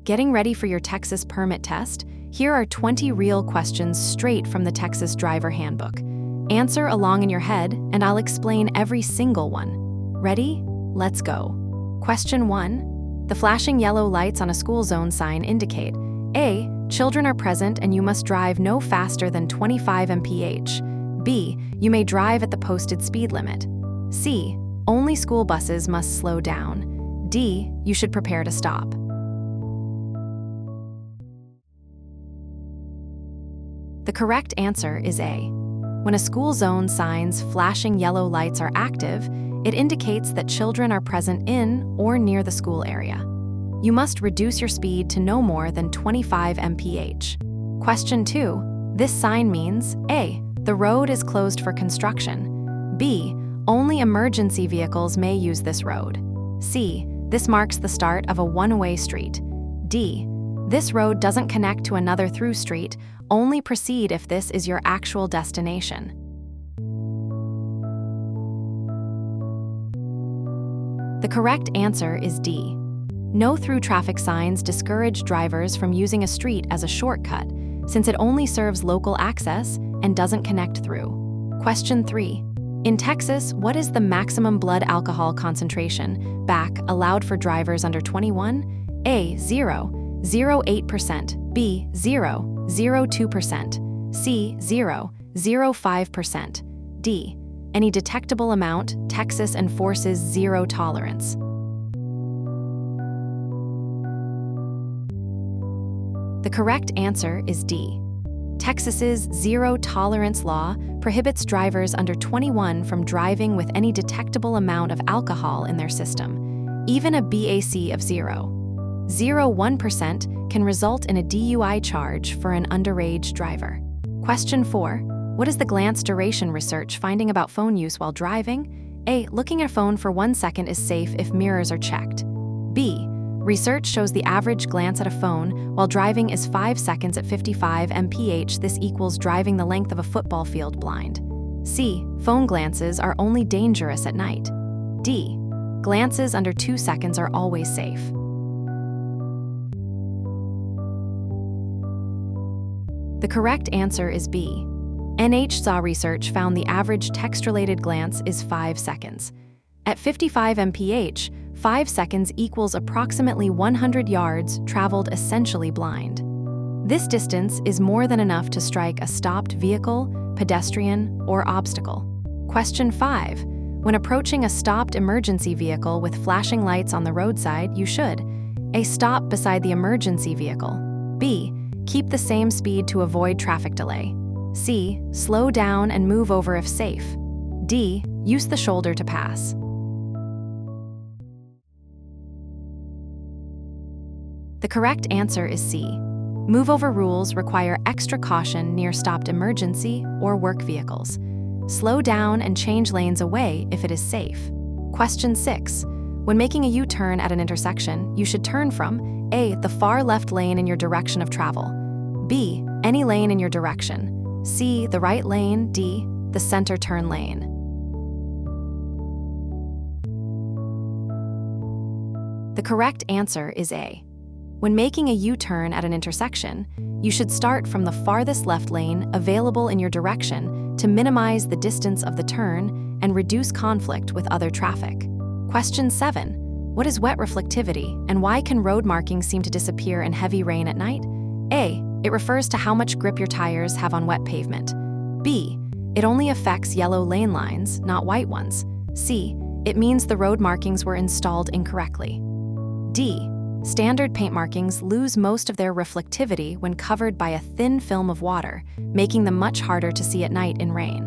Getting ready for your Texas permit test? Here are 20 real questions straight from the Texas Driver Handbook. Answer along in your head, and I'll explain every single one. Ready? Let's go. Question 1. The flashing yellow lights on a school zone sign indicate A. Children are present and you must drive no faster than 25 mph. B. You may drive at the posted speed limit. C. Only school buses must slow down. D. You should prepare to stop. The correct answer is A. When a school zone sign's flashing yellow lights are active, it indicates that children are present in or near the school area. You must reduce your speed to no more than 25 mph. Question 2. This sign means A. The road is closed for construction. B. Only emergency vehicles may use this road. C. This marks the start of a one-way street. D. This road doesn't connect to another through street, only proceed if this is your actual destination. The correct answer is D. No through traffic signs discourage drivers from using a street as a shortcut, since it only serves local access and doesn't connect through. Question 3. In Texas, what is the maximum blood alcohol concentration (BAC) allowed for drivers under 21? A. 0.08%. B. 0.02%. C. 0.05%. D. Any detectable amount, Texas enforces zero tolerance. The correct answer is D. Texas's zero tolerance law prohibits drivers under 21 from driving with any detectable amount of alcohol in their system, even a BAC of 0.01% can result in a DUI charge for an underage driver. Question 4. What is the glance duration research finding about phone use while driving? A. Looking at a phone for 1 second is safe if mirrors are checked. B. Research shows the average glance at a phone while driving is 5 seconds at 55 mph. This equals driving the length of a football field blind. C. Phone glances are only dangerous at night. D. Glances under 2 seconds are always safe. The correct answer is B. NHSA research found the average text-related glance is 5 seconds. At 55 mph, 5 seconds equals approximately 100 yards traveled essentially blind. This distance is more than enough to strike a stopped vehicle, pedestrian, or obstacle. Question 5. When approaching a stopped emergency vehicle with flashing lights on the roadside, you should A. Stop beside the emergency vehicle. B. Keep the same speed to avoid traffic delay. C. Slow down and move over if safe. D. Use the shoulder to pass. The correct answer is C. Move over rules require extra caution near stopped emergency or work vehicles. Slow down and change lanes away if it is safe. Question 6. When making a U-turn at an intersection, you should turn from A. The far left lane in your direction of travel. B. Any lane in your direction. C. The right lane. D. The center turn lane. The correct answer is A. When making a U-turn at an intersection, you should start from the farthest left lane available in your direction to minimize the distance of the turn and reduce conflict with other traffic. Question 7. What is wet reflectivity and why can road markings seem to disappear in heavy rain at night? A. It refers to how much grip your tires have on wet pavement. B. It only affects yellow lane lines, not white ones. C. It means the road markings were installed incorrectly. D. Standard paint markings lose most of their reflectivity when covered by a thin film of water, making them much harder to see at night in rain.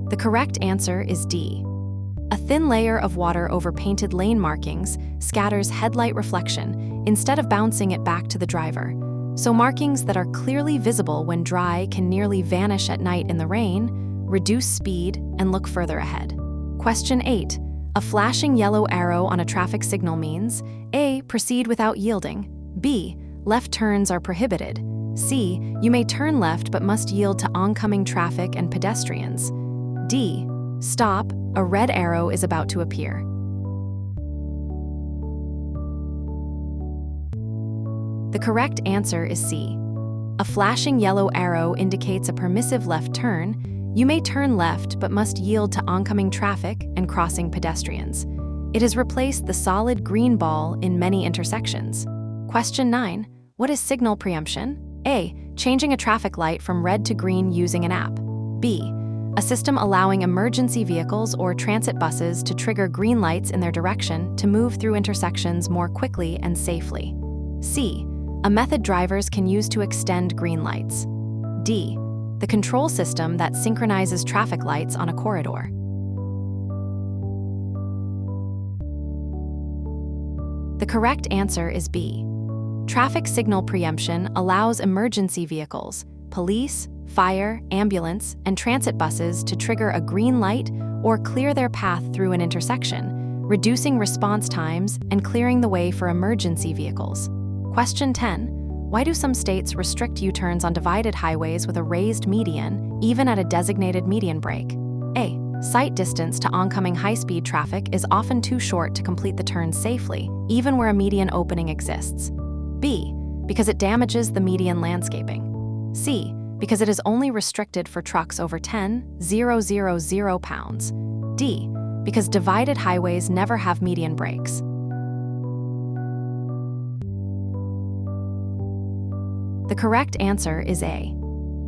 The correct answer is D. A thin layer of water over painted lane markings scatters headlight reflection instead of bouncing it back to the driver. So markings that are clearly visible when dry can nearly vanish at night in the rain, reduce speed, and look further ahead. Question 8. A flashing yellow arrow on a traffic signal means A. Proceed without yielding. B. Left turns are prohibited. C. You may turn left but must yield to oncoming traffic and pedestrians. D. Stop. A red arrow is about to appear. The correct answer is C. A flashing yellow arrow indicates a permissive left turn. You may turn left but must yield to oncoming traffic and crossing pedestrians. It has replaced the solid green ball in many intersections. Question 9. What is signal preemption? A. Changing a traffic light from red to green using an app. B. A system allowing emergency vehicles or transit buses to trigger green lights in their direction to move through intersections more quickly and safely. C. A method drivers can use to extend green lights. D. The control system that synchronizes traffic lights on a corridor. The correct answer is B. Traffic signal preemption allows emergency vehicles, police, fire, ambulance, and transit buses to trigger a green light or clear their path through an intersection, reducing response times and clearing the way for emergency vehicles. Question 10. Why do some states restrict U-turns on divided highways with a raised median, even at a designated median break? A. Sight distance to oncoming high-speed traffic is often too short to complete the turn safely, even where a median opening exists. B. Because it damages the median landscaping. C. Because it is only restricted for trucks over 10,000 pounds. D. Because divided highways never have median breaks. The correct answer is A.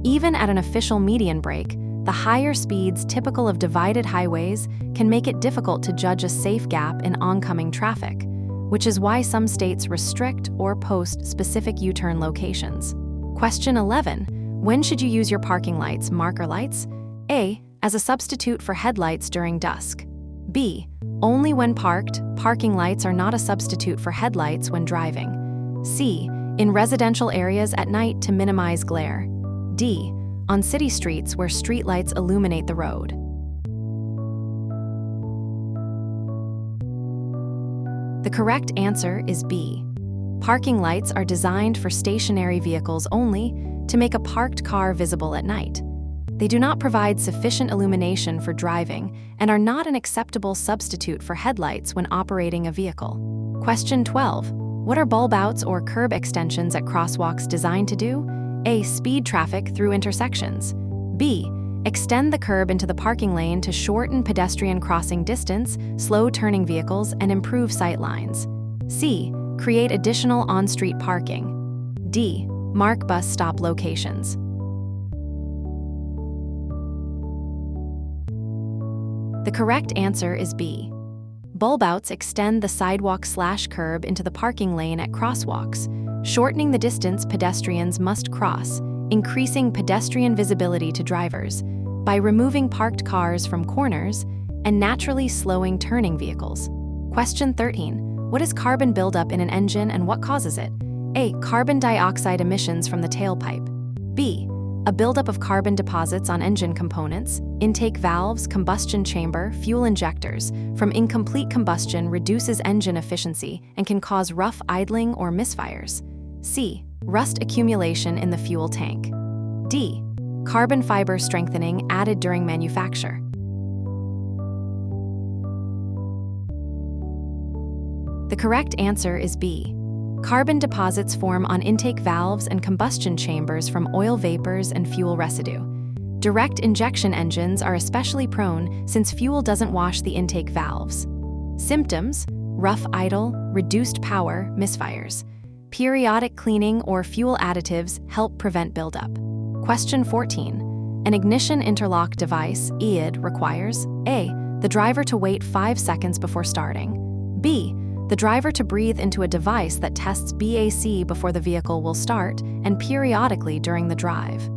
Even at an official median break, the higher speeds typical of divided highways can make it difficult to judge a safe gap in oncoming traffic, which is why some states restrict or post specific U-turn locations. Question 11. When should you use your parking lights, marker lights? A. As a substitute for headlights during dusk. B. Only when parked, parking lights are not a substitute for headlights when driving. C. In residential areas at night to minimize glare. D. On city streets where streetlights illuminate the road. The correct answer is B. Parking lights are designed for stationary vehicles only to make a parked car visible at night. They do not provide sufficient illumination for driving and are not an acceptable substitute for headlights when operating a vehicle. Question 12. What are bulb outs or curb extensions at crosswalks designed to do? A. Speed traffic through intersections. B. Extend the curb into the parking lane to shorten pedestrian crossing distance, slow turning vehicles, and improve sight lines. C. Create additional on-street parking. D. Mark bus stop locations. The correct answer is B. Bulb outs extend the sidewalk/curb into the parking lane at crosswalks, shortening the distance pedestrians must cross, increasing pedestrian visibility to drivers by removing parked cars from corners and naturally slowing turning vehicles. Question 13. What is carbon buildup in an engine and what causes it? A. Carbon dioxide emissions from the tailpipe. B. A buildup of carbon deposits on engine components, intake valves, combustion chamber, fuel injectors from incomplete combustion reduces engine efficiency and can cause rough idling or misfires. C. Rust accumulation in the fuel tank. D. Carbon fiber strengthening added during manufacture. The correct answer is B. Carbon deposits form on intake valves and combustion chambers from oil vapors and fuel residue. Direct injection engines are especially prone since fuel doesn't wash the intake valves. Symptoms: rough idle, reduced power, misfires. Periodic cleaning or fuel additives help prevent buildup. Question 14. An ignition interlock device, EID, requires A. The driver to wait 5 seconds before starting. B. The driver to breathe into a device that tests BAC before the vehicle will start and periodically during the drive.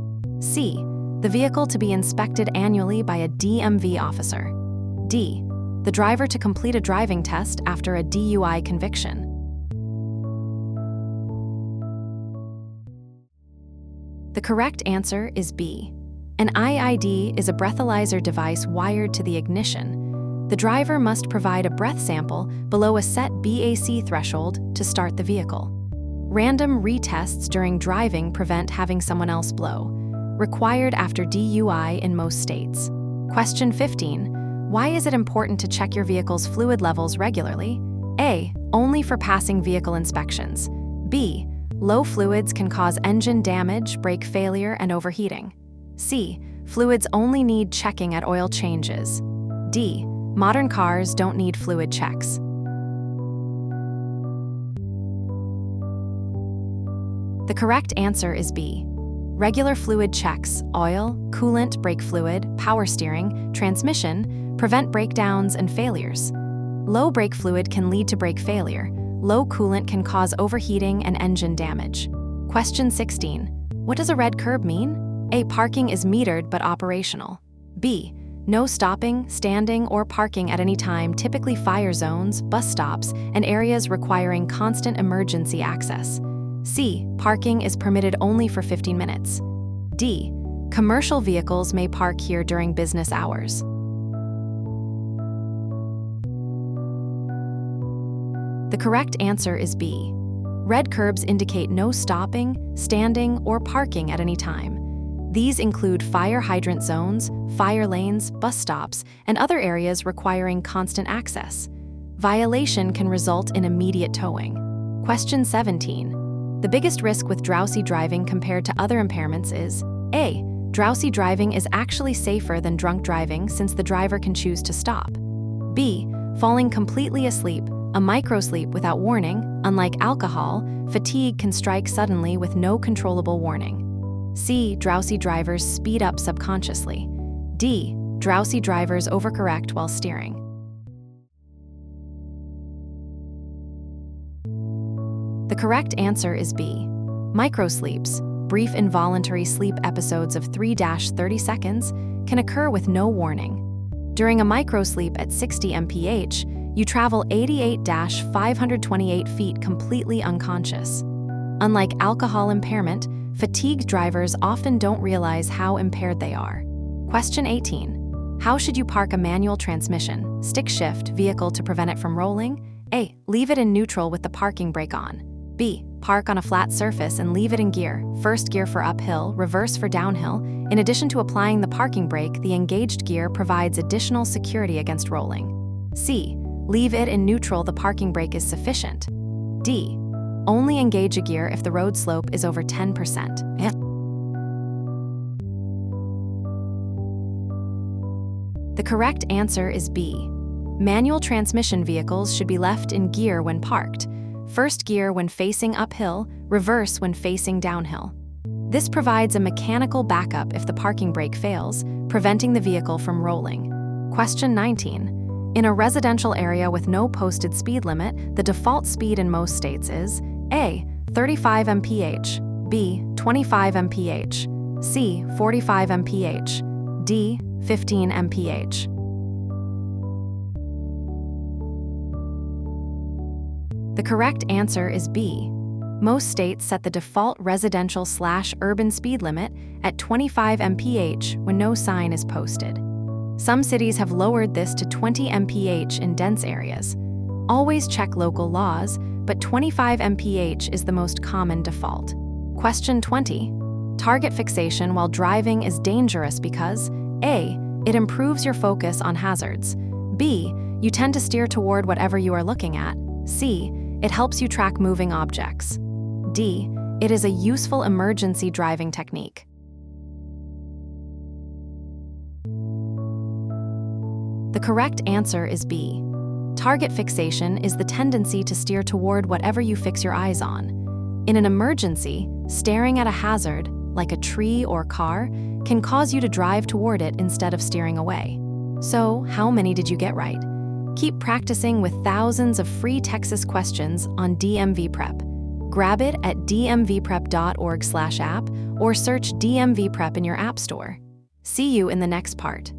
C. The vehicle to be inspected annually by a DMV officer. D. The driver to complete a driving test after a DUI conviction. The correct answer is B. An IID is a breathalyzer device wired to the ignition. The driver must provide a breath sample below a set BAC threshold to start the vehicle. Random retests during driving prevent having someone else blow. Required after DUI in most states. Question 15. Why is it important to check your vehicle's fluid levels regularly? A. Only for passing vehicle inspections. B. Low fluids can cause engine damage, brake failure, and overheating. C. Fluids only need checking at oil changes. D. Modern cars don't need fluid checks. The correct answer is B. Regular fluid checks, oil, coolant, brake fluid, power steering, transmission, prevent breakdowns and failures. Low brake fluid can lead to brake failure. Low coolant can cause overheating and engine damage. Question 16. What does a red curb mean? A. Parking is metered but operational. B. No stopping, standing, or parking at any time, typically fire zones, bus stops, and areas requiring constant emergency access. C. Parking is permitted only for 15 minutes. D. Commercial vehicles may park here during business hours. The correct answer is B. Red curbs indicate no stopping, standing, or parking at any time. These include fire hydrant zones, fire lanes, bus stops, and other areas requiring constant access. Violation can result in immediate towing. Question 17. The biggest risk with drowsy driving compared to other impairments is A. Drowsy driving is actually safer than drunk driving since the driver can choose to stop. B. Falling completely asleep, a microsleep without warning. Unlike alcohol, fatigue can strike suddenly with no controllable warning. C. Drowsy drivers speed up subconsciously. D. Drowsy drivers overcorrect while steering. The correct answer is B. Microsleeps, brief involuntary sleep episodes of 3-30 seconds, can occur with no warning. During a microsleep at 60 mph, you travel 88-528 feet completely unconscious. Unlike alcohol impairment, fatigued drivers often don't realize how impaired they are. Question 18. How should you park a manual transmission, stick shift vehicle to prevent it from rolling? A. Leave it in neutral with the parking brake on. B. Park on a flat surface and leave it in gear, first gear for uphill, reverse for downhill. In addition to applying the parking brake, the engaged gear provides additional security against rolling. C. Leave it in neutral, the parking brake is sufficient. D. Only engage a gear if the road slope is over 10%. The correct answer is B. Manual transmission vehicles should be left in gear when parked. First gear when facing uphill, reverse when facing downhill. This provides a mechanical backup if the parking brake fails, preventing the vehicle from rolling. Question 19. In a residential area with no posted speed limit, the default speed in most states is A. 35 mph, B. 25 mph, C. 45 mph, D. 15 mph. The correct answer is B. Most states set the default residential/urban speed limit at 25 mph when no sign is posted. Some cities have lowered this to 20 mph in dense areas. Always check local laws, but 25 mph is the most common default. Question 20. Target fixation while driving is dangerous because A. It improves your focus on hazards. B. You tend to steer toward whatever you are looking at. C. It helps you track moving objects. D. It is a useful emergency driving technique. The correct answer is B. Target fixation is the tendency to steer toward whatever you fix your eyes on. In an emergency, staring at a hazard, like a tree or car, can cause you to drive toward it instead of steering away. So, how many did you get right? Keep practicing with thousands of free Texas questions on DMV Prep. Grab it at dmvprep.org/app or search DMV Prep in your app store. See you in the next part.